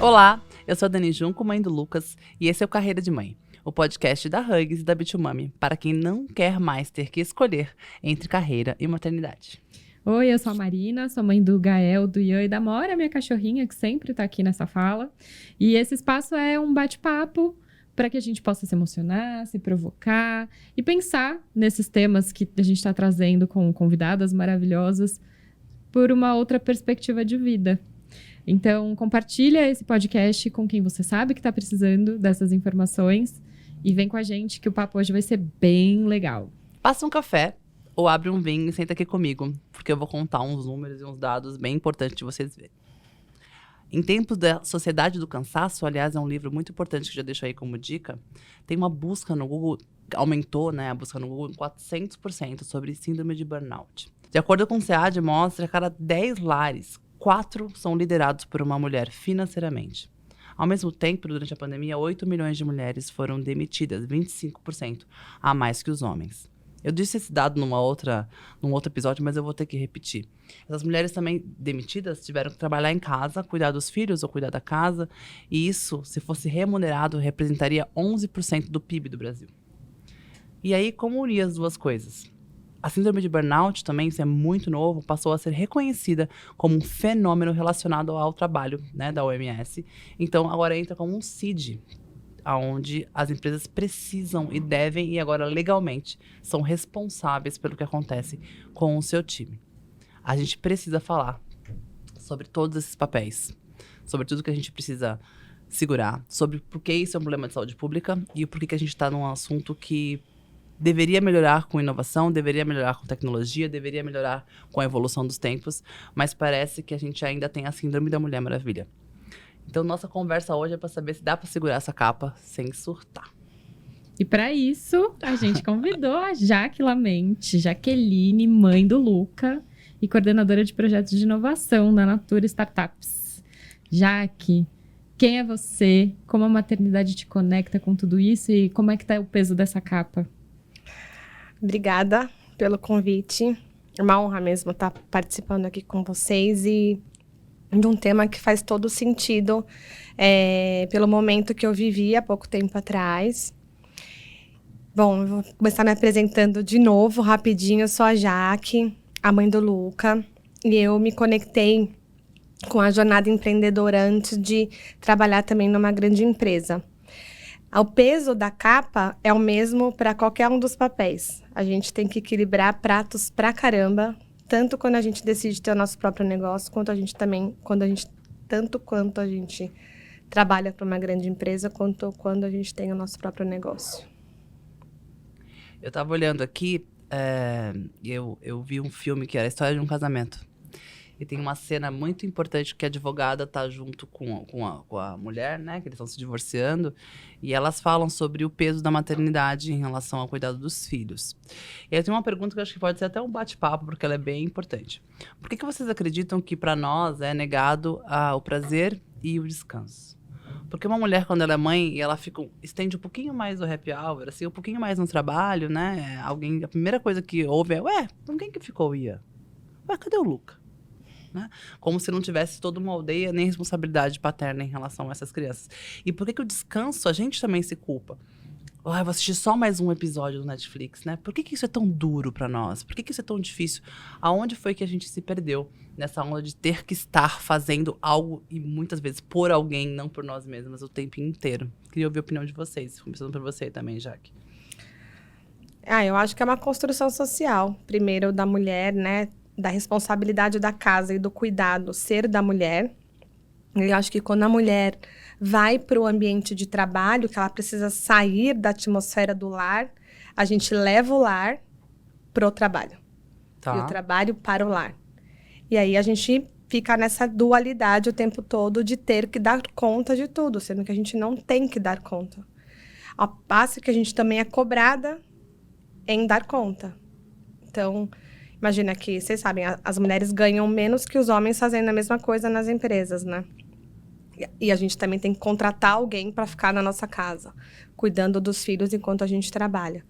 Olá, eu sou a Dani Junco, mãe do Lucas, e esse é o Carreira de Mãe, o podcast da Huggies e da Bitumami, para quem não quer mais ter que escolher entre carreira e maternidade. Oi, eu sou a Marina, sou mãe do Gael, do Ian e da Mora, minha cachorrinha, que sempre tá aqui nessa fala. E esse espaço é um bate-papo para que a gente possa se emocionar, se provocar e pensar nesses temas que a gente está trazendo com convidadas maravilhosas por uma outra perspectiva de vida. Então, compartilha esse podcast com quem você sabe que está precisando dessas informações e vem com a gente que o papo hoje vai ser bem legal. Passa um café ou abre um vinho e senta aqui comigo, porque eu vou contar uns números e uns dados bem importantes de vocês verem. Em tempos da Sociedade do Cansaço, aliás, é um livro muito importante que já deixo aí como dica, tem uma busca no Google, aumentou, né, a busca no Google em 400% sobre síndrome de burnout. De acordo com o SEAD, mostra que a cada 10 lares, 4 são liderados por uma mulher financeiramente. Ao mesmo tempo, durante a pandemia, 8 milhões de mulheres foram demitidas, 25% a mais que os homens. Eu disse esse dado num outro episódio, mas eu vou ter que repetir. Essas mulheres também demitidas tiveram que trabalhar em casa, cuidar dos filhos ou cuidar da casa. E isso, se fosse remunerado, representaria 11% do PIB do Brasil. E aí, como unir as duas coisas? A síndrome de burnout também, isso é muito novo, passou a ser reconhecida como um fenômeno relacionado ao trabalho, né, da OMS. Então, agora entra como um CID, onde as empresas precisam e devem, e agora legalmente, são responsáveis pelo que acontece com o seu time. A gente precisa falar sobre todos esses papéis, sobre tudo que a gente precisa segurar, sobre por que isso é um problema de saúde pública e por que a gente está num assunto que deveria melhorar com inovação, deveria melhorar com tecnologia, deveria melhorar com a evolução dos tempos, mas parece que a gente ainda tem a síndrome da Mulher Maravilha. Então, nossa conversa hoje é para saber se dá para segurar essa capa sem surtar. E para isso, a gente convidou a Jaque Lamente, Jaqueline, mãe do Luca e coordenadora de projetos de inovação da Natura Startups. Jaque, quem é você? Como a maternidade te conecta com tudo isso e como é que tá o peso dessa capa? Obrigada pelo convite. É uma honra mesmo estar participando aqui com vocês e de um tema que faz todo sentido pelo momento que eu vivi há pouco tempo atrás. Bom, eu vou começar me apresentando de novo, rapidinho. Eu sou a Jaque, a mãe do Luca, e eu me conectei com a jornada empreendedora antes de trabalhar também numa grande empresa. O peso da capa é o mesmo para qualquer um dos papéis. A gente tem que equilibrar pratos pra caramba, tanto quando a gente decide ter o nosso próprio negócio, quanto a gente também, quanto a gente trabalha para uma grande empresa, quanto quando a gente tem o nosso próprio negócio. Eu estava olhando aqui, eu vi um filme que era a história de um casamento. E tem uma cena muito importante que a advogada tá junto com a mulher, né? Que eles estão se divorciando. E elas falam sobre o peso da maternidade em relação ao cuidado dos filhos. E aí tem uma pergunta que eu acho que pode ser até um bate-papo, porque ela é bem importante. Por que vocês acreditam que para nós é negado o prazer e o descanso? Porque uma mulher, quando ela é mãe, e ela estende um pouquinho mais o happy hour, assim, um pouquinho mais no trabalho, né? A primeira coisa que ouve é, com quem que ficou o Ian? Cadê o Luca? Né? Como se não tivesse toda uma aldeia nem responsabilidade paterna em relação a essas crianças. E por que o descanso, a gente também se culpa? Eu vou assistir só mais um episódio do Netflix, né? Por que isso é tão duro pra nós? Por que isso é tão difícil? Aonde foi que a gente se perdeu nessa onda de ter que estar fazendo algo, e muitas vezes por alguém, não por nós mesmas, o tempo inteiro? Queria ouvir a opinião de vocês, começando por você também, Jaque. Eu acho que é uma construção social, primeiro da mulher, né? Da responsabilidade da casa e do cuidado ser da mulher. Eu acho que quando a mulher vai para o ambiente de trabalho, que ela precisa sair da atmosfera do lar, a gente leva o lar para o trabalho. Tá. E o trabalho para o lar. E aí a gente fica nessa dualidade o tempo todo de ter que dar conta de tudo, sendo que a gente não tem que dar conta. Ao passo que a gente também é cobrada em dar conta. Então, imagina que, vocês sabem, as mulheres ganham menos que os homens fazendo a mesma coisa nas empresas, né? E a gente também tem que contratar alguém para ficar na nossa casa, cuidando dos filhos enquanto a gente trabalha.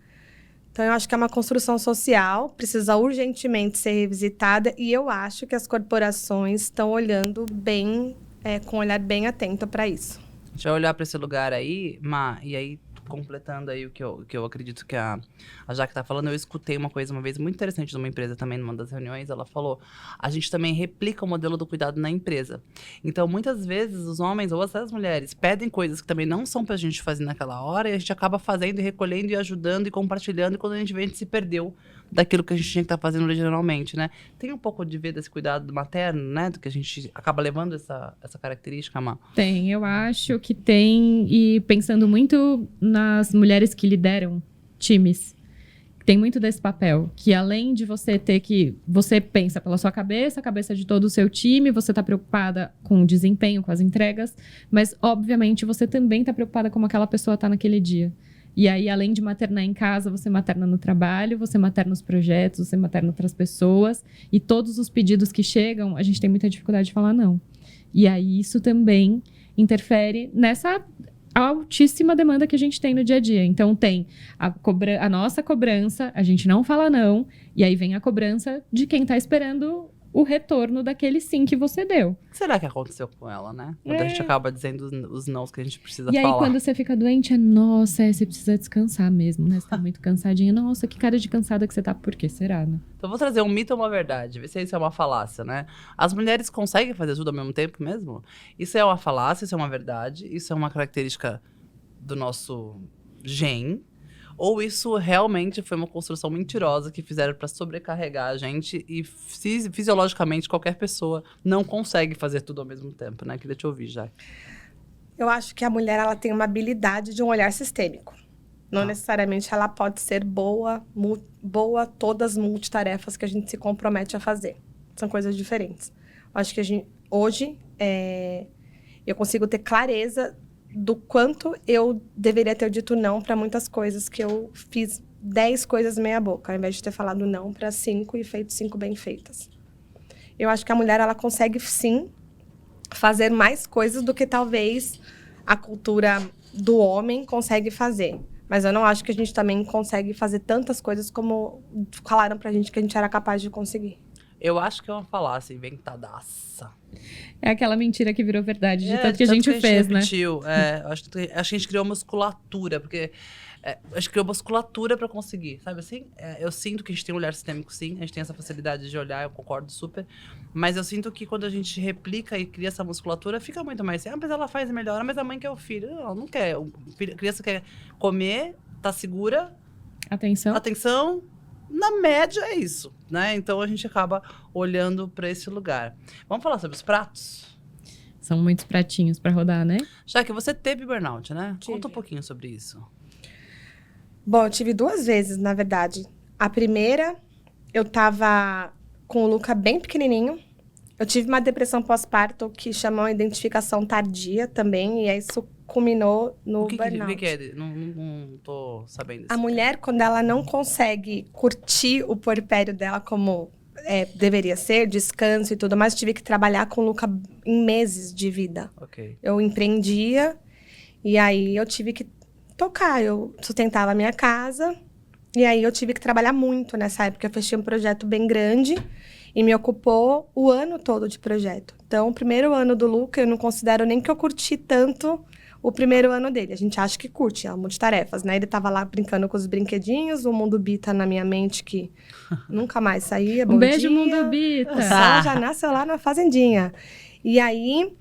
Então, eu acho que é uma construção social, precisa urgentemente ser revisitada, e eu acho que as corporações estão olhando bem com um olhar bem atento para isso. A gente vai olhar para esse lugar aí, Ma, e aí, completando aí o que eu acredito que a Jaque tá falando, eu escutei uma coisa uma vez muito interessante de uma empresa também, numa das reuniões, ela falou, a gente também replica o modelo do cuidado na empresa. Então, muitas vezes, os homens ou até as mulheres pedem coisas que também não são pra gente fazer naquela hora, e a gente acaba fazendo e recolhendo e ajudando e compartilhando, e quando a gente vê, a gente se perdeu daquilo que a gente tinha que estar fazendo originalmente, né? Tem um pouco de ver desse cuidado materno, né? Do que a gente acaba levando essa característica, Má? Tem, eu acho que tem. E pensando muito nas mulheres que lideram times, tem muito desse papel. Que além de você ter que... Você pensa pela sua cabeça, a cabeça de todo o seu time, você tá preocupada com o desempenho, com as entregas, mas, obviamente, você também tá preocupada como aquela pessoa tá naquele dia. E aí, além de maternar em casa, você materna no trabalho, você materna nos projetos, você materna outras pessoas. E todos os pedidos que chegam, a gente tem muita dificuldade de falar não. E aí, isso também interfere nessa altíssima demanda que a gente tem no dia a dia. Então, tem a nossa cobrança, a gente não fala não. E aí, vem a cobrança de quem tá esperando o retorno daquele sim que você deu. O que será que aconteceu com ela, né? Quando a gente acaba dizendo os nãos que a gente precisa E falar. aí, quando você fica doente, nossa, você precisa descansar mesmo, né? Você tá muito cansadinha. Nossa, que cara de cansada que você tá. Por que será, né? Então, eu vou trazer um mito ou uma verdade. Ver se isso é uma falácia, né? As mulheres conseguem fazer tudo ao mesmo tempo mesmo? Isso é uma falácia, isso é uma verdade? Isso é uma característica do nosso gen? Ou isso realmente foi uma construção mentirosa que fizeram para sobrecarregar a gente e fisiologicamente qualquer pessoa não consegue fazer tudo ao mesmo tempo, né? Queria te ouvir, já. Eu acho que a mulher ela tem uma habilidade de um olhar sistêmico. Não necessariamente ela pode ser boa todas as multitarefas que a gente se compromete a fazer. São coisas diferentes. Eu acho que hoje eu consigo ter clareza do quanto eu deveria ter dito não para muitas coisas que eu fiz 10 coisas meia boca, ao invés de ter falado não para 5 e feito 5 bem feitas. Eu acho que a mulher ela consegue sim fazer mais coisas do que talvez a cultura do homem consegue fazer. Mas eu não acho que a gente também consegue fazer tantas coisas como falaram pra gente que a gente era capaz de conseguir. Eu acho que é uma falácia inventadaça. É aquela mentira que virou verdade, de tanto que a gente fez, né? Repetiu. Acho que a gente criou musculatura, porque acho que criou musculatura pra conseguir, sabe assim? Eu sinto que a gente tem um olhar sistêmico, sim, a gente tem essa facilidade de olhar, eu concordo super, mas eu sinto que quando a gente replica e cria essa musculatura, fica muito mais assim, mas ela faz melhor, mas a mãe quer o filho. Não, não quer. A criança quer comer, tá segura. Atenção. Na média é isso, né? Então a gente acaba olhando para esse lugar. Vamos falar sobre os pratos? São muitos pratinhos para rodar, né? Já que você teve burnout, né? Tive. Conta um pouquinho sobre isso. Bom, eu tive 2 vezes, na verdade. A primeira, eu tava com o Luca bem pequenininho. Eu tive uma depressão pós-parto que chamou a identificação tardia também, e aí isso culminou no burnout. O que é? Não tô sabendo. A mulher, quando ela não consegue curtir o puerpério dela como deveria ser, descanso e tudo mais, eu tive que trabalhar com o Luca em meses de vida. Ok. Eu empreendia e aí eu tive que tocar. Eu sustentava a minha casa e aí eu tive que trabalhar muito nessa época. Eu fechei um projeto bem grande e me ocupou o ano todo de projeto. Então, o primeiro ano do Luca, eu não considero nem que eu curti tanto o primeiro ano dele. A gente acha que curte, é um monte de tarefas, né? Ele tava lá brincando com os brinquedinhos, o Mundo Bita na minha mente, que nunca mais saía. Um beijo, Mundo Bita! Ela já nasceu lá na fazendinha. E aí,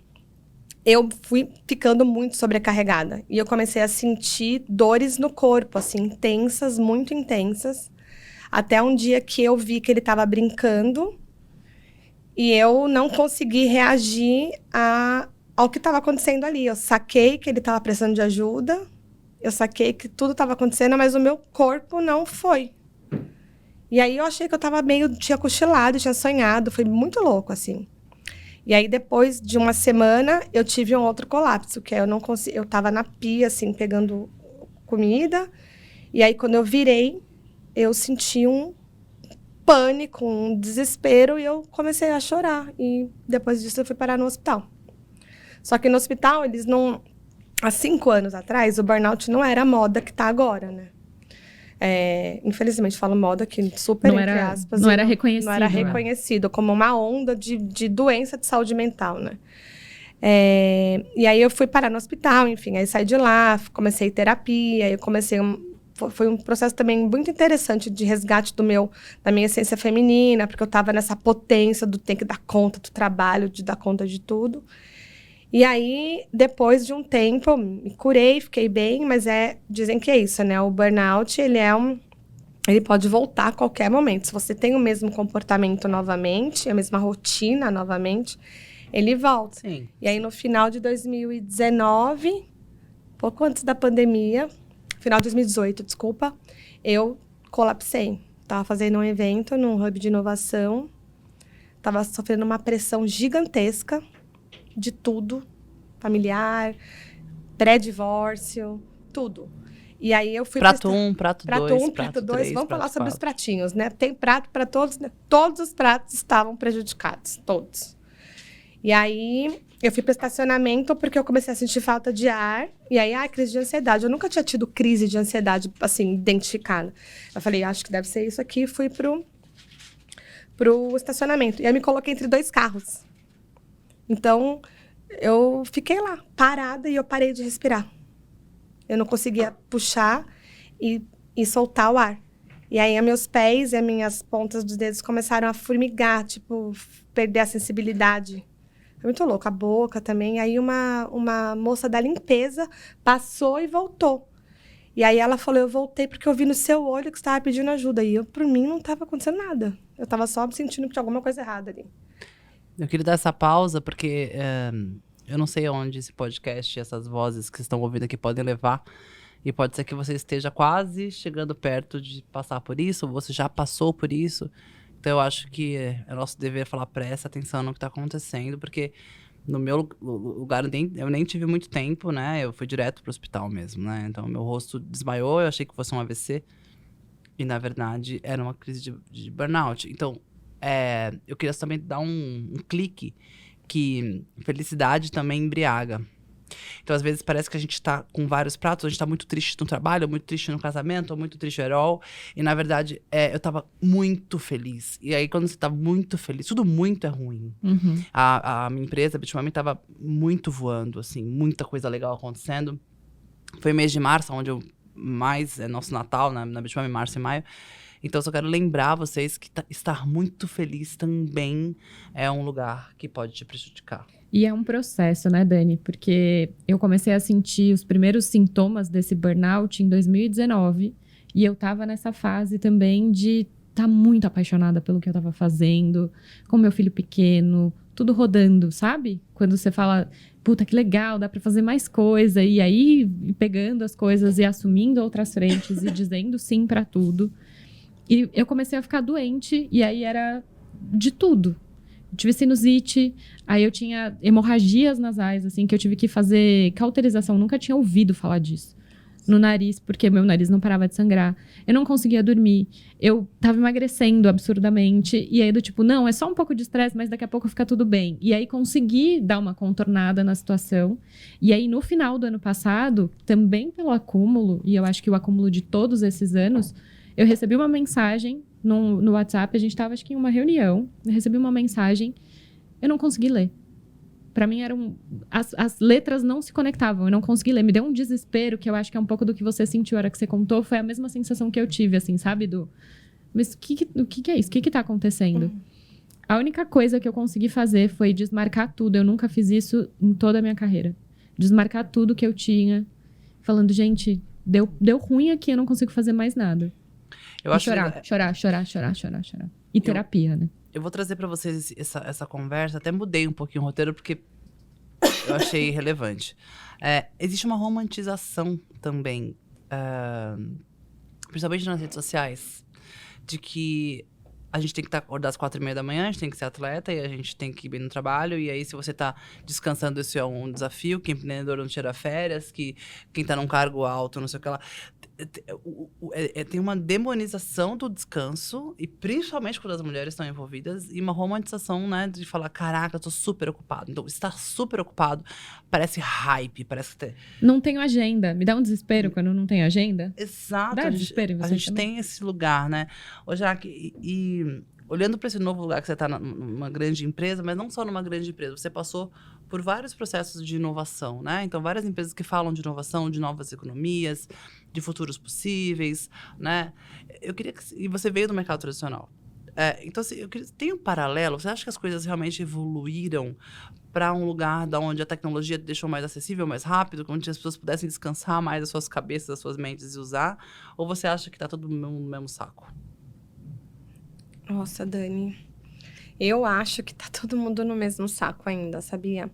eu fui ficando muito sobrecarregada. E eu comecei a sentir dores no corpo, assim, intensas, muito intensas. Até um dia que eu vi que ele tava brincando e eu não consegui reagir ao que estava acontecendo ali. Eu saquei que ele estava precisando de ajuda, eu saquei que tudo estava acontecendo, mas o meu corpo não foi. E aí eu achei que eu tinha cochilado, tinha sonhado, foi muito louco, assim. E aí depois de uma semana, eu tive um outro colapso, que eu não consegui, eu estava na pia, assim, pegando comida, e aí quando eu virei, eu senti um pânico, um desespero, e eu comecei a chorar. E depois disso eu fui parar no hospital. Só que no hospital, eles não... Há 5 anos atrás, o burnout não era a moda que está agora, né? Infelizmente, falo moda que super, entre aspas... Não era reconhecido. Não era reconhecido como uma onda de doença de saúde mental, né? E aí eu fui parar no hospital, enfim, aí saí de lá, comecei terapia, aí eu comecei foi um processo também muito interessante de resgate da minha essência feminina, porque eu estava nessa potência do ter que dar conta do trabalho, de dar conta de tudo. E aí, depois de um tempo, eu me curei, fiquei bem, mas dizem que é isso, né? O burnout, ele pode voltar a qualquer momento. Se você tem o mesmo comportamento novamente, a mesma rotina novamente, ele volta. Sim. E aí, no final de 2019, pouco antes da pandemia, final de 2018, desculpa, eu colapsei. Estava fazendo um evento num hub de inovação, estava sofrendo uma pressão gigantesca de tudo, familiar, pré-divórcio, tudo. E aí eu fui... Prato 1, prato 2, prato 2. 3, Vamos prato falar sobre 4. os pratinhos, né? Tem prato para todos, né? Todos os pratos estavam prejudicados, todos. E aí eu fui para o estacionamento porque eu comecei a sentir falta de ar. E aí, crise de ansiedade. Eu nunca tinha tido crise de ansiedade, assim, identificada. Eu falei, acho que deve ser isso aqui. Fui pro estacionamento. E aí me coloquei entre 2 carros. Então, eu fiquei lá, parada, e eu parei de respirar. Eu não conseguia puxar e soltar o ar. E aí, meus pés e as minhas pontas dos dedos começaram a formigar, tipo, perder a sensibilidade. Foi muito louco. A boca também. E aí, uma moça da limpeza passou e voltou. E aí, ela falou, eu voltei porque eu vi no seu olho que você estava pedindo ajuda. E por mim, não estava acontecendo nada. Eu estava só sentindo que tinha alguma coisa errada ali. Eu queria dar essa pausa porque eu não sei onde esse podcast e essas vozes que estão ouvindo aqui podem levar. E pode ser que você esteja quase chegando perto de passar por isso, ou você já passou por isso. Então, eu acho que é nosso dever falar, presta atenção no que está acontecendo, porque no meu lugar eu nem tive muito tempo, né? Eu fui direto pro hospital mesmo, né? Então, meu rosto desmaiou, eu achei que fosse um AVC. E, na verdade, era uma crise de burnout. Então, eu queria também dar um clique que felicidade também embriaga. Então, às vezes, parece que a gente tá com vários pratos, a gente tá muito triste no trabalho, ou muito triste no casamento, ou muito triste overall. E, na verdade, eu tava muito feliz. E aí, quando você tá muito feliz, tudo muito é ruim. Uhum. A minha empresa, a Bitmami, tava muito voando, assim, muita coisa legal acontecendo. Foi mês de março, onde é nosso Natal, na Bitmami, março e maio. Então, só quero lembrar vocês que estar muito feliz também é um lugar que pode te prejudicar. E é um processo, né, Dani? Porque eu comecei a sentir os primeiros sintomas desse burnout em 2019. E eu tava nessa fase também de estar muito apaixonada pelo que eu tava fazendo, com meu filho pequeno, tudo rodando, sabe? Quando você fala, puta, que legal, dá pra fazer mais coisa. E aí, pegando as coisas e assumindo outras frentes e dizendo sim pra tudo. E eu comecei a ficar doente, e aí era de tudo. Eu tive sinusite, aí eu tinha hemorragias nasais, assim, que eu tive que fazer cauterização. Nunca tinha ouvido falar disso. No nariz, porque meu nariz não parava de sangrar. Eu não conseguia dormir. Eu tava emagrecendo absurdamente. E aí, do tipo, não, é só um pouco de estresse, mas daqui a pouco fica tudo bem. E aí, consegui dar uma contornada na situação. E aí, no final do ano passado, também pelo acúmulo, e eu acho que o acúmulo de todos esses anos, eu recebi uma mensagem no WhatsApp, a gente estava, acho que em uma reunião, eu recebi uma mensagem, eu não consegui ler. Para mim, as letras não se conectavam, eu não consegui ler. Me deu um desespero, que eu acho que é um pouco do que você sentiu a hora que você contou, foi a mesma sensação que eu tive, assim, sabe? Mas o que é isso? O que tá acontecendo? A única coisa que eu consegui fazer foi desmarcar tudo. Eu nunca fiz isso em toda a minha carreira. Desmarcar tudo que eu tinha, falando, gente, deu ruim aqui, eu não consigo fazer mais nada. Eu acho chorar. E terapia, né? Eu vou trazer pra vocês essa conversa. Até mudei um pouquinho o roteiro, porque eu achei relevante. Existe uma romantização também, principalmente nas redes sociais, de que a gente tem que acordar às 4h30 da manhã, a gente tem que ser atleta e a gente tem que ir bem no trabalho. E aí, se você tá descansando, isso é um desafio, que empreendedor não tira férias, que quem tá num cargo alto, não sei o que lá. Tem uma demonização do descanso, e principalmente quando as mulheres estão envolvidas, e uma romantização, né, de falar, caraca, eu tô super ocupado. Então, estar super ocupado parece hype, parece que... Não tenho agenda. Me dá um desespero quando não tenho agenda. Exato. Dá desespero em você a gente também? tem esse lugar, né? Ô, Jaque, e olhando para esse novo lugar que você está numa grande empresa, mas não só numa grande empresa, você passou por vários processos de inovação, né? Então, várias empresas que falam de inovação, de novas economias, de futuros possíveis, né? Eu queria que... E você veio do mercado tradicional. Então, assim, tem um paralelo? Você acha que as coisas realmente evoluíram para um lugar onde a tecnologia deixou mais acessível, mais rápido, onde as pessoas pudessem descansar mais as suas cabeças, as suas mentes e usar? Ou você acha que está todo mundo no mesmo saco? Nossa, Dani, eu acho que tá todo mundo no mesmo saco ainda, sabia?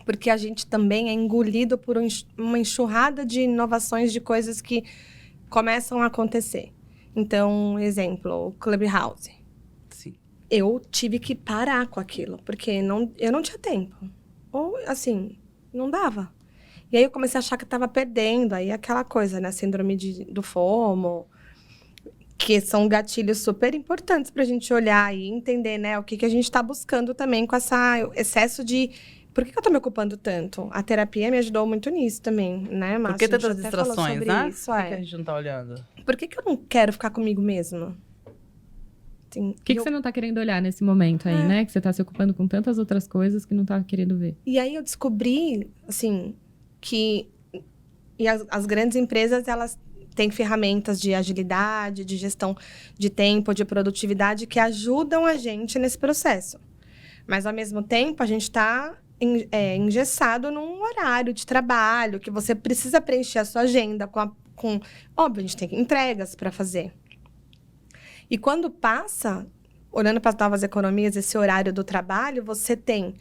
Porque a gente também é engolido por uma enxurrada de inovações de coisas que começam a acontecer. Então, exemplo, o Clubhouse. Sim. Eu tive que parar com aquilo, porque eu não tinha tempo. Ou, assim, não dava. E aí eu comecei a achar que estava perdendo. Aí aquela coisa, né? Síndrome do FOMO, que são gatilhos super importantes para a gente olhar e entender, né? O que a gente está buscando também com esse excesso de... Por que eu tô me ocupando tanto? A terapia me ajudou muito nisso também, né, Márcia? Por que tantas distrações, né? Isso, Por que a gente não tá olhando? Por que eu não quero ficar comigo mesma? Assim, O que você não tá querendo olhar nesse momento aí, né? Que você tá se ocupando com tantas outras coisas que não tá querendo ver. E aí eu descobri, assim, que as grandes empresas, elas têm ferramentas de agilidade, de gestão de tempo, de produtividade, que ajudam a gente nesse processo. Mas, ao mesmo tempo, a gente está engessado num horário de trabalho, que você precisa preencher a sua agenda com... Óbvio, a gente tem entregas para fazer. E quando passa, olhando para as novas economias, esse horário do trabalho, você tem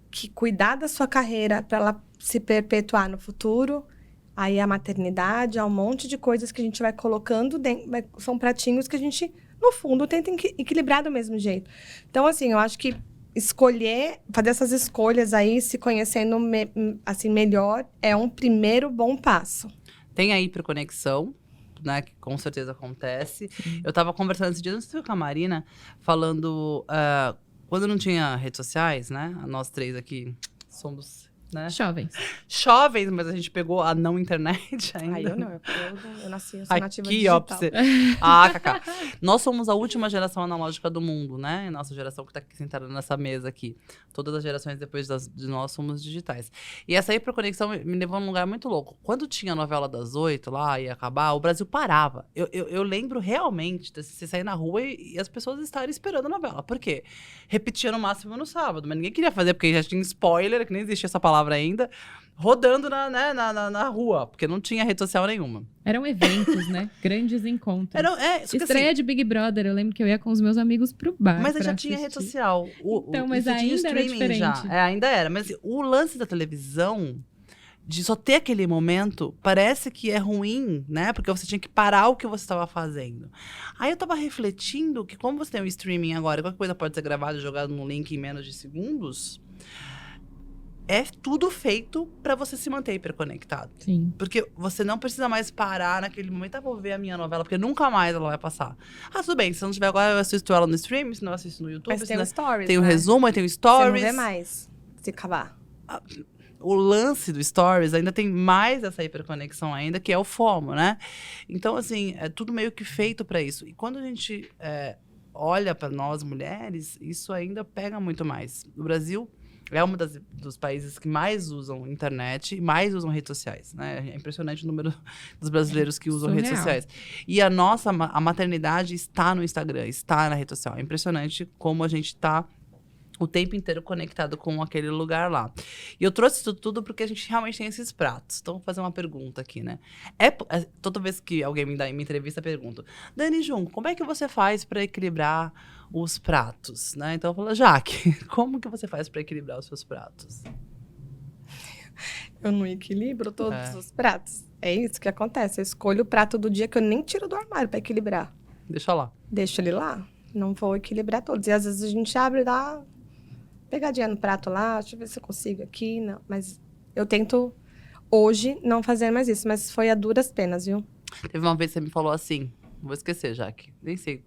que cuidar da sua carreira para ela se perpetuar no futuro. Aí a maternidade, há um monte de coisas que a gente vai colocando dentro, são pratinhos que a gente, no fundo, tenta equilibrar do mesmo jeito. Então, assim, eu acho que fazer essas escolhas aí, se conhecendo assim, melhor, é um primeiro bom passo. Tem a hiperconexão, né, que com certeza acontece. Eu tava conversando esse dia, não sei se com a Marina, falando... quando não tinha redes sociais, né? Nós três aqui somos... né? Jovens, mas a gente pegou a não internet ainda. Ai, eu não. Eu nasci, eu sou nativa aqui, digital. ó, pra você. Cacá. Nós somos a última geração analógica do mundo, né? Nossa geração que tá aqui sentada nessa mesa aqui. Todas as gerações depois de nós somos digitais. E essa hiperconexão me levou num lugar muito louco. Quando tinha a novela das 8 lá, ia acabar, o Brasil parava. Eu lembro realmente de você sair na rua e as pessoas estarem esperando a novela. Por quê? Repetia no máximo no sábado, mas ninguém queria fazer porque já tinha spoiler, que nem existia essa palavra ainda, rodando na rua, porque não tinha rede social nenhuma. Eram eventos, né? Grandes encontros. Estreia assim, de Big Brother, eu lembro que eu ia com os meus amigos pro bar. Mas já tinha rede social. Mas ainda era diferente. Já. Ainda era. Mas o lance da televisão, de só ter aquele momento, parece que é ruim, né? Porque você tinha que parar o que você estava fazendo. Aí eu tava refletindo que como você tem o streaming agora, qualquer coisa pode ser gravada e jogada num link em menos de segundos... É tudo feito para você se manter hiperconectado. Sim. Porque você não precisa mais parar naquele momento, vou ver a minha novela, porque nunca mais ela vai passar. Tudo bem, se não tiver agora, eu assisto ela no stream, se não eu assisto no YouTube. Mas tem o stories, tem o resumo, aí tem o stories. Você não vê mais, se acabar. O lance do stories ainda tem mais essa hiperconexão ainda, que é o FOMO, né? Então, assim, é tudo meio que feito para isso. E quando a gente olha para nós, mulheres, isso ainda pega muito mais. O Brasil... é um dos países que mais usam internet e mais usam redes sociais, né? É impressionante o número dos brasileiros que usam redes sociais. E a maternidade está no Instagram, está na rede social. É impressionante como a gente está o tempo inteiro conectado com aquele lugar lá. E eu trouxe isso tudo porque a gente realmente tem esses pratos. Então, vou fazer uma pergunta aqui, né? Toda vez que alguém me entrevista, pergunta: Dani Jun, como é que você faz para equilibrar os pratos, né? Então eu falo: Jaque, como que você faz para equilibrar os seus pratos? Eu não equilibro todos os pratos. É isso que acontece. Eu escolho o prato do dia que eu nem tiro do armário para equilibrar. Deixa lá. Deixa ele lá. Não vou equilibrar todos. E às vezes a gente abre lá, pegadinha no prato lá, deixa eu ver se eu consigo aqui. Não. Mas eu tento hoje não fazer mais isso, mas foi a duras penas, viu? Teve uma vez que você me falou assim, vou esquecer, Jaque, nem sei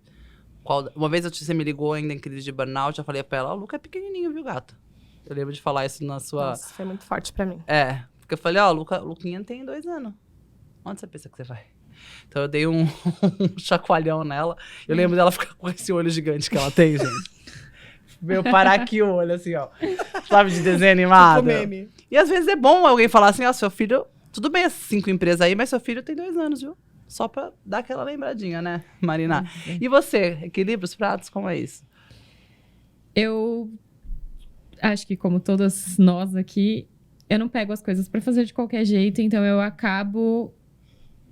qual. Uma vez você me ligou ainda em crise de burnout, eu falei pra ela: o Luca é pequenininho, viu, gata? Eu lembro de falar isso na sua... Nossa, foi muito forte pra mim. Porque eu falei: Luquinha tem 2 anos. Onde você pensa que você vai? Então eu dei um chacoalhão nela. Eu lembro dela ficar com esse olho gigante que ela tem, gente. Veio parar aqui o olho, assim, ó. Sabe, de desenho animado. meme. E às vezes é bom alguém falar assim, ó, seu filho... Tudo bem as 5 empresas aí, mas seu filho tem 2 anos, viu? Só pra dar aquela lembradinha, né, Marina? E você, equilibra os pratos? Como é isso? Eu acho que, como todas nós aqui, eu não pego as coisas pra fazer de qualquer jeito, então eu acabo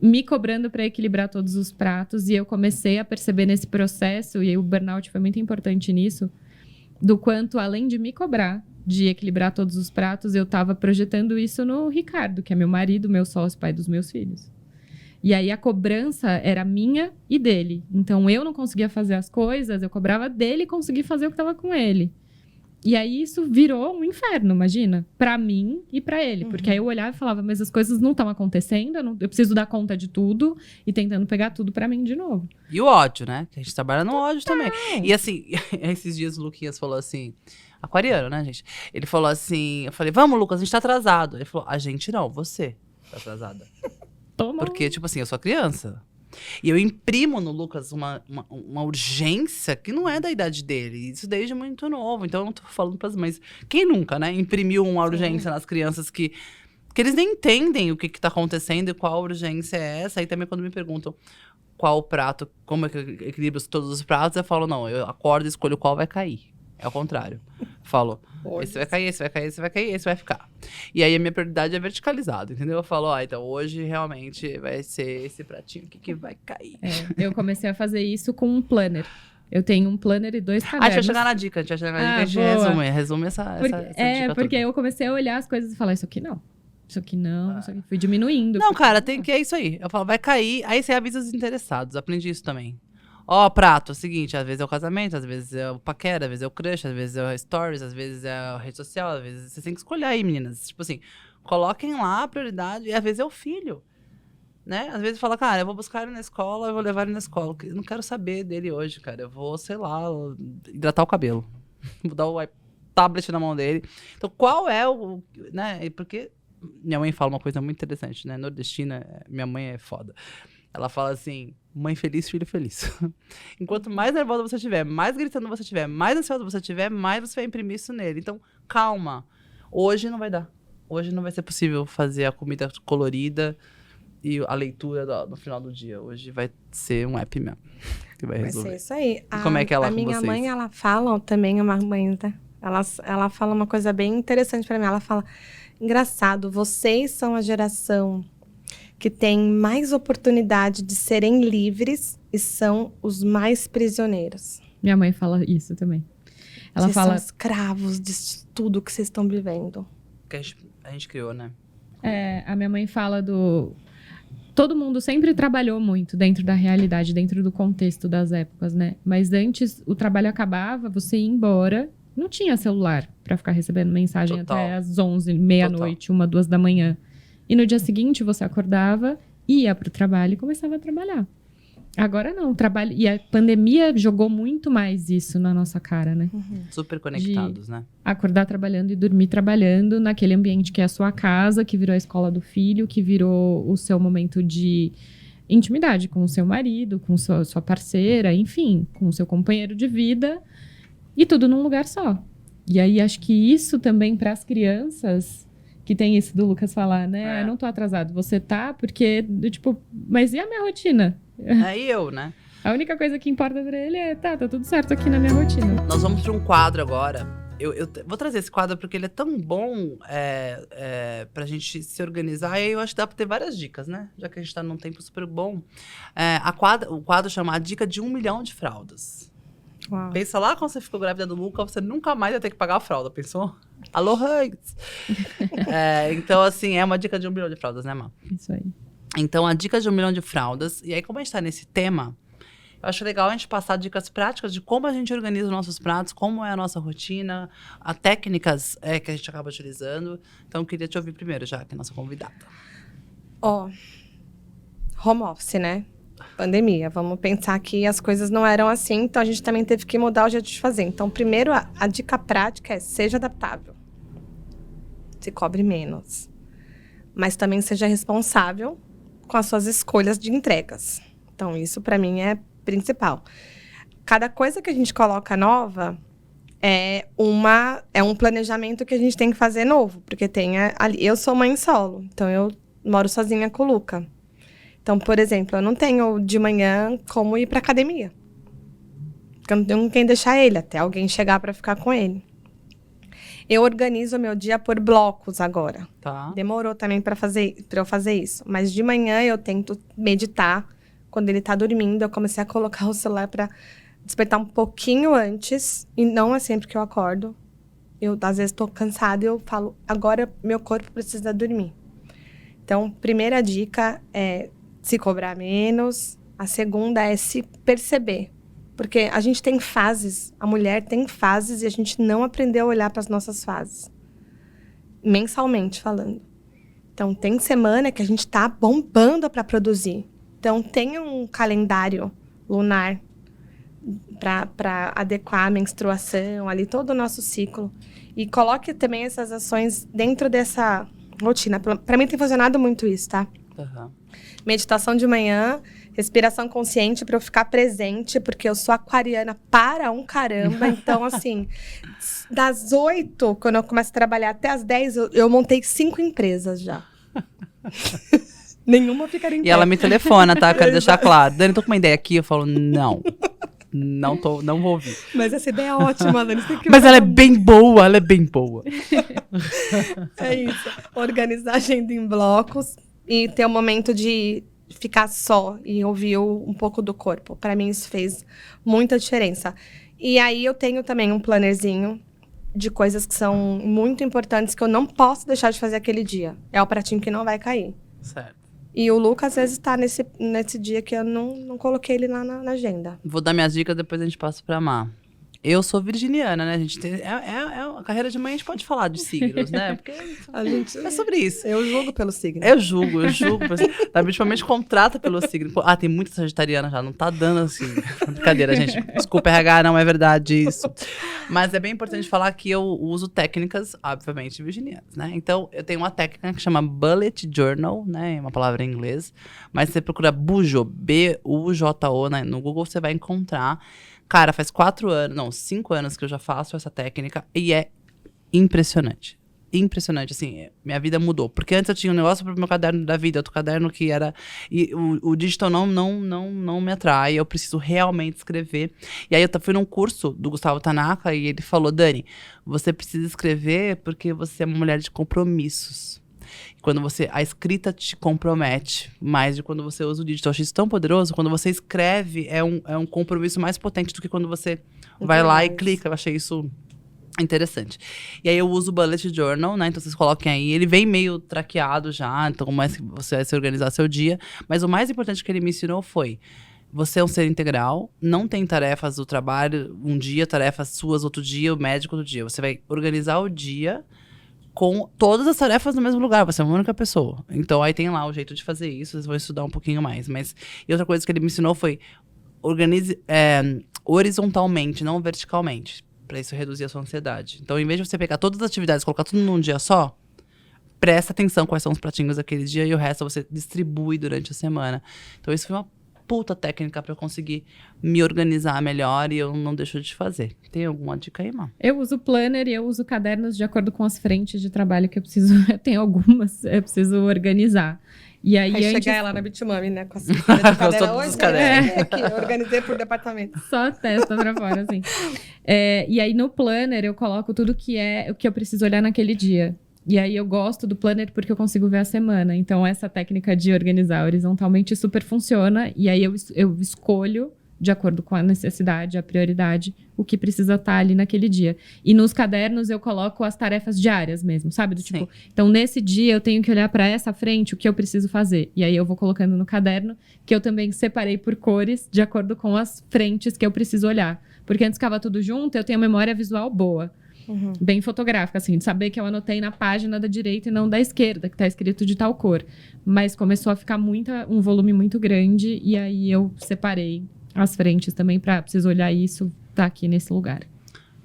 me cobrando pra equilibrar todos os pratos. E eu comecei a perceber nesse processo, e o burnout foi muito importante nisso, do quanto, além de me cobrar de equilibrar todos os pratos, eu tava projetando isso no Ricardo, que é meu marido, meu sócio, pai dos meus filhos. E aí a cobrança era minha e dele. Então eu não conseguia fazer as coisas, eu cobrava dele e consegui fazer o que tava com ele. E aí isso virou um inferno, imagina, pra mim e pra ele. Porque aí eu olhava e falava, mas as coisas não estão acontecendo, eu preciso dar conta de tudo, e tentando pegar tudo pra mim de novo. E o ódio, né? Que a gente trabalha no ódio também. E assim, esses dias o Luquinhas falou assim... Aquariano, né, gente? Ele falou assim... Eu falei, vamos, Lucas, a gente tá atrasado. Ele falou, a gente não, você tá atrasada. Toma. Porque, tipo assim, eu sou criança. E eu imprimo no Lucas uma urgência que não é da idade dele. Isso desde muito novo. Então, eu não tô falando pras mães. Quem nunca, né? Imprimiu uma urgência nas crianças que eles nem entendem o que tá acontecendo e qual urgência é essa. Aí também quando me perguntam qual o prato, como é que eu equilibro todos os pratos, eu falo, não, eu acordo e escolho qual vai cair. É o contrário. Falo, esse vai cair, esse vai cair, esse vai cair, esse vai ficar. E aí a minha prioridade é verticalizada, entendeu? Eu falo, então hoje realmente vai ser esse pratinho aqui que vai cair. Eu comecei a fazer isso com um planner. Eu tenho um planner e 2 cadernos. A gente vai chegar na dica, a gente resume essa dica porque toda. eu comecei a olhar as coisas e falar, isso aqui não. Isso aqui não, isso aqui. Fui diminuindo. Não, cara, é isso aí. Eu falo, vai cair, aí você avisa os interessados. Aprendi isso também. Ó, prato, é o seguinte, às vezes é o casamento, às vezes é o paquera, às vezes é o crush, às vezes é o stories, às vezes é a rede social, às vezes você tem que escolher aí, meninas. Tipo assim, coloquem lá a prioridade, e às vezes é o filho, né? Às vezes fala, cara, eu vou buscar ele na escola, eu vou levar ele na escola. Eu não quero saber dele hoje, cara. Eu vou, sei lá, hidratar o cabelo. Vou dar o tablet na mão dele. Então, qual é o... né? Porque minha mãe fala uma coisa muito interessante, né? Nordestina, minha mãe é foda. Ela fala assim, mãe feliz, filho feliz. Enquanto mais nervosa você estiver, mais gritando você estiver, mais ansiosa você estiver, mais você vai imprimir isso nele. Então, calma. Hoje não vai dar. Hoje não vai ser possível fazer a comida colorida e a leitura no final do dia. Hoje vai ser um app mesmo que vai resolver. Vai ser isso aí. E como é que ela a com minha vocês? mãe, ela fala também, é uma mãe, tá? Ela fala uma coisa bem interessante pra mim. Ela fala, engraçado, vocês são a geração que tem mais oportunidade de serem livres e são os mais prisioneiros. Minha mãe fala isso também. Ela Vocês fala... são escravos de tudo que vocês estão vivendo. Que a gente criou, né? A minha mãe fala do... Todo mundo sempre trabalhou muito dentro da realidade, dentro do contexto das épocas, né? Mas antes, o trabalho acabava, você ia embora, não tinha celular pra ficar recebendo mensagem Total. até às 11, meia-noite, 1, 2 da manhã. E no dia seguinte, você acordava, ia pro trabalho e começava a trabalhar. Agora não, trabalho... E a pandemia jogou muito mais isso na nossa cara, né? Super conectados, né? Acordar trabalhando e dormir trabalhando naquele ambiente que é a sua casa, que virou a escola do filho, que virou o seu momento de intimidade com o seu marido, com sua parceira, enfim, com o seu companheiro de vida, e tudo num lugar só. E aí, acho que isso também para as crianças, que tem isso do Lucas falar, né? Eu não tô atrasado, você tá, porque, tipo, mas e a minha rotina? E eu, né? A única coisa que importa pra ele é, tá tudo certo aqui na minha rotina. Nós vamos para um quadro agora. Eu vou trazer esse quadro porque ele é tão bom pra gente se organizar. E aí eu acho que dá pra ter várias dicas, né? Já que a gente tá num tempo super bom. O quadro chama A Dica de 1 milhão de Fraldas. Uau. Pensa lá quando você ficou grávida do Luca, você nunca mais vai ter que pagar a fralda, pensou? Alô, Hugs! Então, assim, é uma dica de 1 milhão de fraldas, né, Má? Isso aí. Então, a dica de 1 milhão de fraldas. E aí, como a gente tá nesse tema, eu acho legal a gente passar dicas práticas de como a gente organiza os nossos pratos, como é a nossa rotina, as técnicas que a gente acaba utilizando. Então, eu queria te ouvir primeiro, já que é a nossa convidada. Home office, né? Pandemia. Vamos pensar que as coisas não eram assim, então a gente também teve que mudar o jeito de fazer. Então, primeiro, a dica prática é seja adaptável. Se cobre menos. Mas também seja responsável com as suas escolhas de entregas. Então, isso para mim é principal. Cada coisa que a gente coloca nova é um planejamento que a gente tem que fazer novo. Porque eu sou mãe solo, então eu moro sozinha com o Luca. Então, por exemplo, eu não tenho de manhã como ir pra academia. Porque eu não tenho quem deixar ele, até alguém chegar para ficar com ele. Eu organizo o meu dia por blocos agora. Tá. Demorou também para eu fazer isso. Mas de manhã eu tento meditar. Quando ele tá dormindo, eu comecei a colocar o celular para despertar um pouquinho antes. E não é sempre que eu acordo. Eu, às vezes, tô cansada e eu falo, agora meu corpo precisa dormir. Então, primeira dica é se cobrar menos. A segunda é se perceber. Porque a gente tem fases, a mulher tem fases e a gente não aprendeu a olhar para as nossas fases. Mensalmente falando. Então, tem semana que a gente tá bombando para produzir. Então, tenha um calendário lunar para adequar a menstruação, ali todo o nosso ciclo. E coloque também essas ações dentro dessa rotina. Para mim tem funcionado muito isso, tá? Uhum. Meditação de manhã, respiração consciente para eu ficar presente, porque eu sou aquariana para um caramba. Então, assim, das 8, quando eu começo a trabalhar, até as 10, eu montei 5 empresas já. Nenhuma ficaria em pé. E ela me telefona, tá? Eu quero deixar claro. Dani, tô com uma ideia aqui. Eu falo, não. Não vou ouvir. Mas essa ideia é ótima, Dani. Mas ela é bem boa, ela é bem boa. É isso. Organizar a agenda em blocos e ter um momento de ficar só e ouvir um pouco do corpo. Para mim, isso fez muita diferença. E aí, eu tenho também um plannerzinho de coisas que são muito importantes que eu não posso deixar de fazer aquele dia. É o pratinho que não vai cair. Certo. E o Lucas, às vezes, tá nesse dia que eu não coloquei ele lá na agenda. Vou dar minhas dicas, depois a gente passa pra Má. Eu sou virginiana, né? A gente tem, a carreira de mãe, a gente pode falar de signos, né? Porque A gente, é sobre isso. eu julgo pelo signo. Eu julgo. Tá, principalmente contrata pelo signo. Ah, tem muita sagitariana já, não tá dando assim. Brincadeira, gente. Desculpa, RH, não é verdade isso. Mas é bem importante falar que eu uso técnicas, obviamente, virginianas, né? Então, eu tenho uma técnica que chama Bullet Journal, né? É uma palavra em inglês. Mas você procura Bujo, B-U-J-O, né? No Google você vai encontrar. Cara, faz 5 anos que eu já faço essa técnica e é impressionante. Impressionante, assim, minha vida mudou. Porque antes eu tinha um negócio pro meu caderno da vida, outro caderno que era... E o digital não me atrai, eu preciso realmente escrever. E aí eu fui num curso do Gustavo Tanaka e ele falou, Dani, você precisa escrever porque você é uma mulher de compromissos. Quando a escrita te compromete mais de quando você usa o digital. Eu achei isso tão poderoso. Quando você escreve, é um compromisso mais potente do que quando você vai lá e clica. Eu achei isso interessante. E aí eu uso o Bullet Journal, né? Então vocês coloquem aí. Ele vem meio traqueado já, então como é que você vai se organizar seu dia. Mas o mais importante que ele me ensinou foi: você é um ser integral, não tem tarefas do trabalho um dia, tarefas suas outro dia, o médico outro dia. Você vai organizar o dia com todas as tarefas no mesmo lugar, você é uma única pessoa. Então, aí tem lá o jeito de fazer isso, vocês vão estudar um pouquinho mais. E outra coisa que ele me ensinou foi, organize horizontalmente, não verticalmente, para isso reduzir a sua ansiedade. Então, em vez de você pegar todas as atividades e colocar tudo num dia só, presta atenção quais são os pratinhos daquele dia e o resto você distribui durante a semana. Então, isso foi uma puta técnica para eu conseguir me organizar melhor e eu não deixo de fazer. Tem alguma dica aí, Má? Eu uso planner e eu uso cadernos de acordo com as frentes de trabalho que eu preciso. Eu tenho algumas, eu preciso organizar. E aí antes... chegar lá na Bitmami, né? Com as cadernos hoje, cadernos. Aqui, eu organizei por departamento. Só testa pra fora, assim. E aí no planner eu coloco tudo que é o que eu preciso olhar naquele dia. E aí eu gosto do planner porque eu consigo ver a semana. Então essa técnica de organizar horizontalmente super funciona. E aí eu escolho, de acordo com a necessidade, a prioridade, o que precisa estar ali naquele dia. E nos cadernos eu coloco as tarefas diárias mesmo, sabe? Do tipo, então nesse dia eu tenho que olhar para essa frente o que eu preciso fazer. E aí eu vou colocando no caderno, que eu também separei por cores, de acordo com as frentes que eu preciso olhar. Porque antes ficava tudo junto, eu tenho memória visual boa. Uhum. Bem fotográfica, assim, de saber que eu anotei na página da direita e não da esquerda, que tá escrito de tal cor. Mas começou a ficar um volume muito grande, e aí eu separei as frentes também para preciso olhar isso, tá aqui nesse lugar.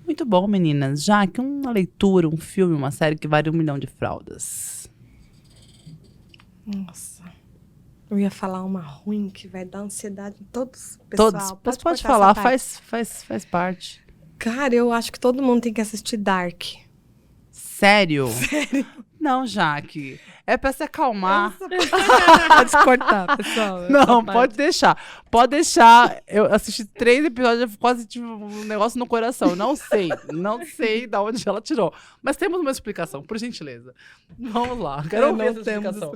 Muito bom, meninas. Já que uma leitura, um filme, uma série que vale 1 milhão de fraldas. Nossa. Eu ia falar uma ruim que vai dar ansiedade em todos, pessoal. Todos. Mas pode cortar falar, essa parte. faz parte. Cara, eu acho que todo mundo tem que assistir Dark. Sério? Não, Jaque. É pra se acalmar. Pode cortar, pessoal. Não, pode deixar. Pode deixar. Eu assisti 3 episódios e quase tive um negócio no coração. Não sei de onde ela tirou. Mas temos uma explicação, por gentileza. Vamos lá. Quero ouvir essa explicação.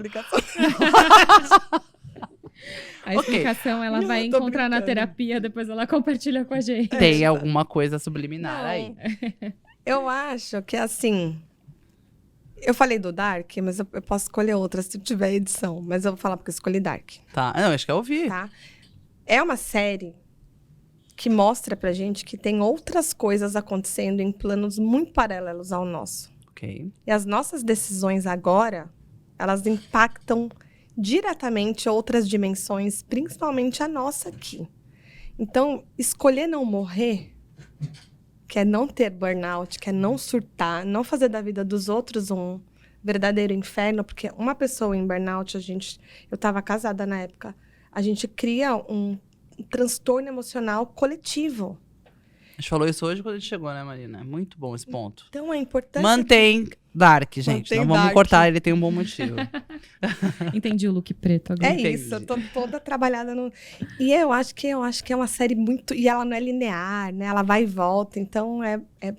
A explicação ela vai encontrar na terapia, depois ela compartilha com a gente. Tem alguma coisa subliminar aí. Eu acho que assim... Eu falei do Dark, mas eu posso escolher outra se tiver edição. Mas eu vou falar porque eu escolhi Dark. Tá. Não, acho que eu ouvi. Tá? É uma série que mostra pra gente que tem outras coisas acontecendo em planos muito paralelos ao nosso. Ok. E as nossas decisões agora, elas impactam diretamente outras dimensões, principalmente a nossa aqui. Então, escolher não morrer, que é não ter burnout, que é não surtar, não fazer da vida dos outros um verdadeiro inferno, porque uma pessoa em burnout, eu estava casada na época, a gente cria um transtorno emocional coletivo. A gente falou isso hoje quando a gente chegou, né, Marina? É muito bom esse ponto. Então, a importância... Mantém Dark, gente. Mantém Não vamos Dark. cortar, ele tem um bom motivo. Entendi o look preto agora. É Entendi. isso, eu tô toda trabalhada no... E eu acho que é uma série muito... E ela não é linear, né? Ela vai e volta. Então,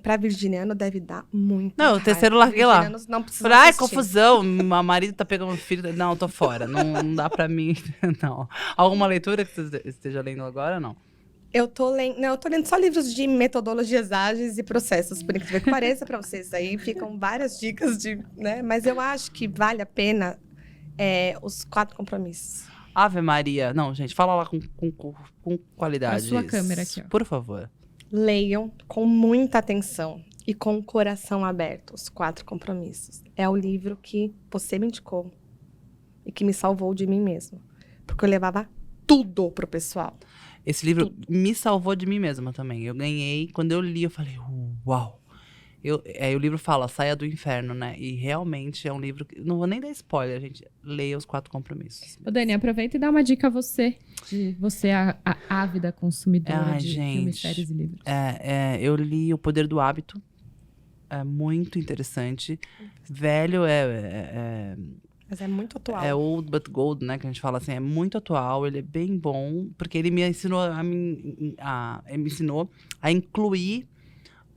pra virginiano deve dar muito. Não, o terceiro larguei lá. Virginianos não precisam Ai, assistir. confusão. Meu marido tá pegando o filho. Não, tô fora. Não dá pra mim, não. Alguma leitura que você esteja lendo agora, não? Eu tô lendo só livros de metodologias ágeis e processos, por incrível que pareça, para vocês. Aí ficam várias dicas né? Mas eu acho que vale a pena os 4 compromissos. Ave Maria. Não, gente, fala lá com qualidade. A sua câmera aqui, ó. Por favor. Leiam com muita atenção e com o coração aberto os 4 compromissos. É o livro que você me indicou e que me salvou de mim mesma. Porque eu levava tudo pro pessoal. Esse livro me salvou de mim mesma também. Eu ganhei, quando eu li, eu falei, uau. O livro fala, saia do inferno, né? E realmente é um livro que... Não vou nem dar spoiler, gente. Leia os 4 compromissos. Ô, Dani, aproveita e dá uma dica a você. Você a ávida consumidora de filmes, séries e livros. Eu li O Poder do Hábito. É muito interessante. Velho, Mas é muito atual. é old but gold, né? Que a gente fala assim, é muito atual, ele é bem bom, porque ele me ensinou a incluir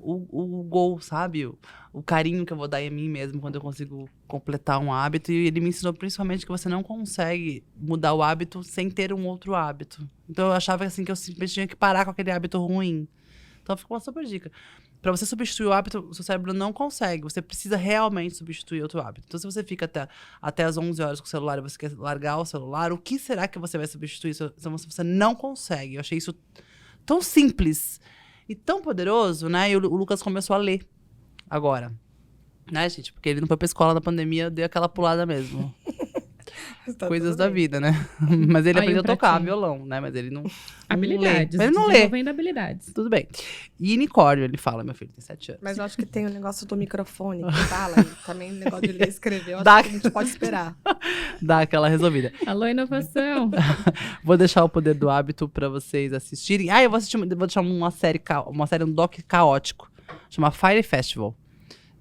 o goal, sabe? O carinho que eu vou dar em mim mesmo quando eu consigo completar um hábito. E ele me ensinou principalmente que você não consegue mudar o hábito sem ter um outro hábito. Então eu achava assim, que eu simplesmente tinha que parar com aquele hábito ruim. Então ficou uma super dica. Pra você substituir o hábito, o seu cérebro não consegue. Você precisa realmente substituir outro hábito. Então, se você fica até as 11 horas com o celular e você quer largar o celular, o que será que você vai substituir se você não consegue? Eu achei isso tão simples e tão poderoso, né? E o Lucas começou a ler agora. Né, gente? Porque ele não foi pra escola na pandemia, deu aquela pulada mesmo. Tá Coisas da vida, né? Mas ele Aí, aprendeu a tocar pratinho. violão, né? Mas ele não Habilidades. Mas ele não lê. Desenvolvendo habilidades. Tudo bem. E unicórnio, ele fala, meu filho, tem 7 anos. Mas eu acho que tem o negócio do microfone que fala. E também o negócio de ler e escrever. Eu acho Dá- que a gente pode esperar. Dá aquela resolvida. Alô, inovação. Vou deixar O Poder do Hábito pra vocês assistirem. Eu vou deixar uma série, um doc caótico. Chama Fire Festival.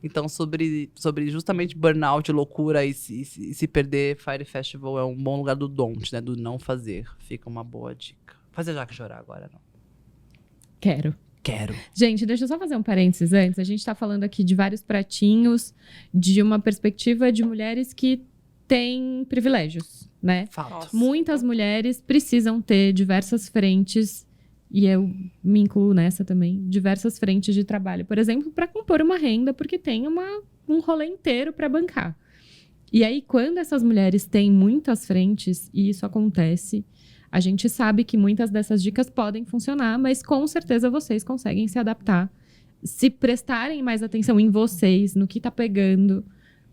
Então, sobre justamente burnout, loucura e se perder, Fire Festival é um bom lugar do don't, né? Do não fazer. Fica uma boa dica. Fazer já que chorar agora, não. Quero. Quero. Gente, deixa eu só fazer um parênteses antes. A gente tá falando aqui de vários pratinhos, de uma perspectiva de mulheres que têm privilégios, né? Fato. Nossa. Muitas mulheres precisam ter diversas frentes, e eu me incluo nessa também, diversas frentes de trabalho. Por exemplo, para compor uma renda, porque tem um rolê inteiro para bancar. E aí, quando essas mulheres têm muitas frentes, e isso acontece, a gente sabe que muitas dessas dicas podem funcionar, mas com certeza vocês conseguem se adaptar. Se prestarem mais atenção em vocês, no que tá pegando,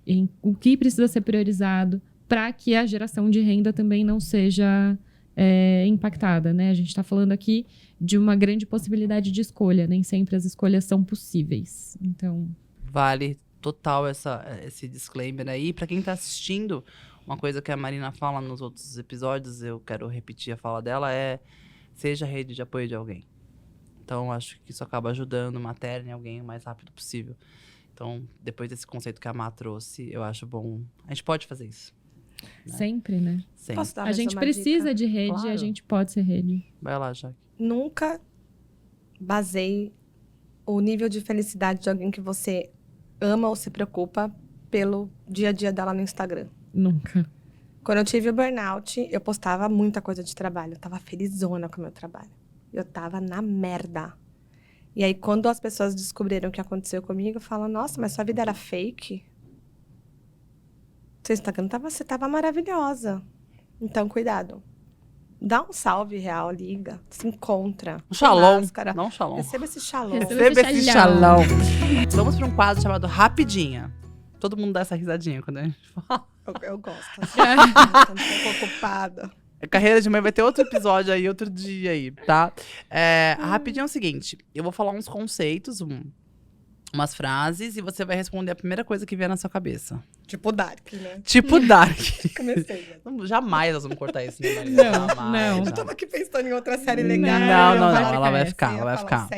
em o que precisa ser priorizado, para que a geração de renda também não seja impactada, né? A gente está falando aqui de uma grande possibilidade de escolha. Nem sempre as escolhas são possíveis. Então, Vale total esse disclaimer aí. Pra quem tá assistindo, Uma coisa que a Marina fala nos outros episódios, eu quero repetir a fala dela, seja rede de apoio de alguém. Então, acho que isso acaba ajudando, materna em alguém o mais rápido possível. Então, depois desse conceito que a Má trouxe, eu acho bom. A gente pode fazer isso. Né? Sempre, né? Sempre. Posso dar A mais gente uma precisa dica? de rede, Claro. a gente pode ser rede. Vai lá, Jaque. Nunca baseie o nível de felicidade de alguém que você ama ou se preocupa pelo dia a dia dela no Instagram. Nunca. Quando eu tive o burnout, eu postava muita coisa de trabalho. Eu tava felizona com o meu trabalho. Eu tava na merda. E aí, quando as pessoas descobriram o que aconteceu comigo, falam, nossa, mas sua vida era fake? Seu Instagram você tava maravilhosa. Então, cuidado. Dá um salve real, liga, se encontra. Um sem shalom. máscara. Não shalom. Receba esse shalom. Receba Receba esse shalom. shalom. Vamos para um quadro chamado Rapidinha. Todo mundo dá essa risadinha quando a gente fala. Eu gosto. Assim, tô um pouco ocupada. Carreira de mãe vai ter outro episódio aí, outro dia aí, tá? Rapidinho é o seguinte. Eu vou falar uns conceitos, umas frases, e você vai responder a primeira coisa que vier na sua cabeça. Tipo Dark, né? Tipo Dark. Comecei. Né? Jamais nós vamos cortar isso, né, Marina? Não, Jamais, não. Eu jamais. tava aqui pensando em outra série Não, legal. não, não, ela vai ficar, ela vai ficar.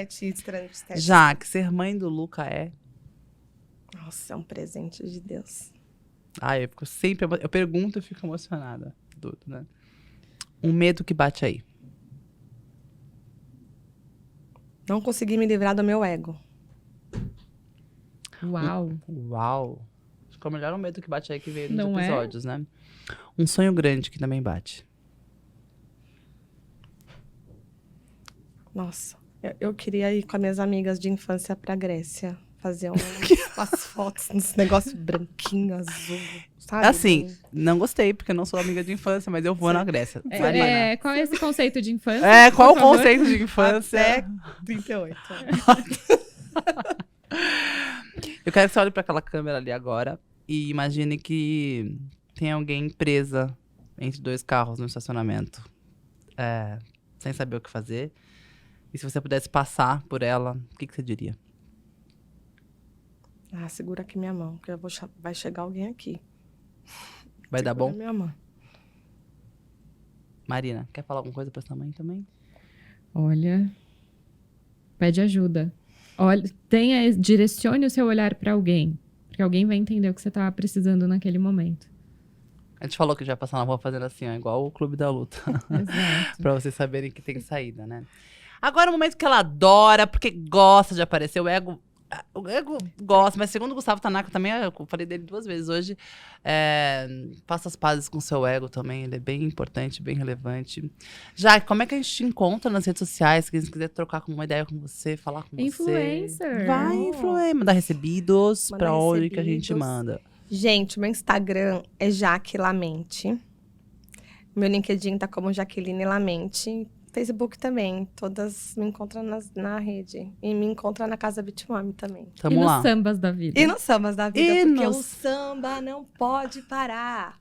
Já que ser mãe do Luca Nossa, é um presente de Deus. eu fico sempre... Eu pergunto e fico emocionada. Tudo, né? Um medo que bate aí. Não consegui me livrar do meu ego. Uau. Uau. Acho que é o melhor medo que bate aí que veio nos Não é? episódios, né? Um sonho grande que também bate. Nossa, eu queria ir com as minhas amigas de infância pra Grécia. Fazer umas fotos, uns negócios branquinho, azul, sabe? Assim, não gostei, porque eu não sou amiga de infância, mas eu vou na Grécia. Marina. Qual é esse conceito de infância? Qual o por favor? conceito de infância? Até 38. Eu quero que você olhe pra aquela câmera ali agora e imagine que tem alguém presa entre dois carros no estacionamento. Sem saber o que fazer. E se você pudesse passar por ela, o que você diria? Ah, segura aqui minha mão, que vai chegar alguém aqui. Vai dar Segura bom? minha mão. Marina, quer falar alguma coisa pra sua mãe também? Olha, pede ajuda. Olha, direcione o seu olhar pra alguém, porque alguém vai entender o que você tá precisando naquele momento. A gente falou que já ia passar na rua fazendo assim, ó, igual o Clube da Luta. Exato. Pra vocês saberem que tem saída, né? Agora é o momento que ela adora, porque gosta de aparecer. O ego gosta, mas segundo o Gustavo Tanaka também, eu falei dele 2 vezes hoje, faça as pazes com o seu ego também, ele é bem importante, bem relevante. Já, como é que a gente te encontra nas redes sociais? Se quiser trocar uma ideia com você, falar com Influencer. você. Vai, influencer. Mandar recebidos, Mandar pra onde que a gente recebidos. manda? Gente, meu Instagram é Jaque Lamente. Meu LinkedIn tá como Jaqueline Lamente. Facebook também. Todas me encontram na rede. E me encontram na Casa Bitmami também. E Tamo nos lá. sambas da vida. E nos sambas da vida, E porque nos- o samba não pode parar.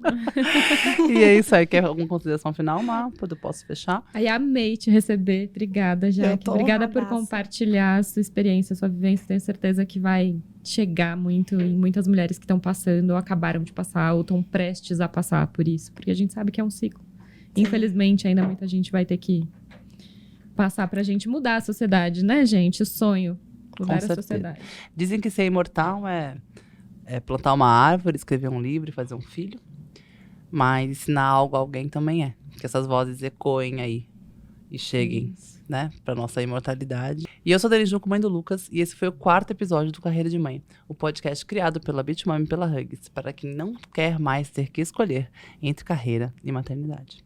E é isso aí. Quer alguma consideração final, Má? Eu posso fechar? Aí amei te receber. Obrigada, Jaque. tô Obrigada por honradaça. compartilhar a sua experiência, a sua vivência. Tenho certeza que vai chegar muito em muitas mulheres que estão passando, ou acabaram de passar, ou estão prestes a passar por isso. Porque a gente sabe que é um ciclo. Infelizmente, ainda muita gente vai ter que passar pra gente mudar a sociedade, né, gente? O sonho. Mudar a certeza. sociedade. Dizem que ser imortal é plantar uma árvore, escrever um livro e fazer um filho. Mas ensinar algo a alguém também é. Que essas vozes ecoem aí e cheguem, né, pra nossa imortalidade. E eu sou a Denise Junco, mãe do Lucas, e esse foi o 4º episódio do Carreira de Mãe, o podcast criado pela Bitmami e pela Hugs, para quem não quer mais ter que escolher entre carreira e maternidade.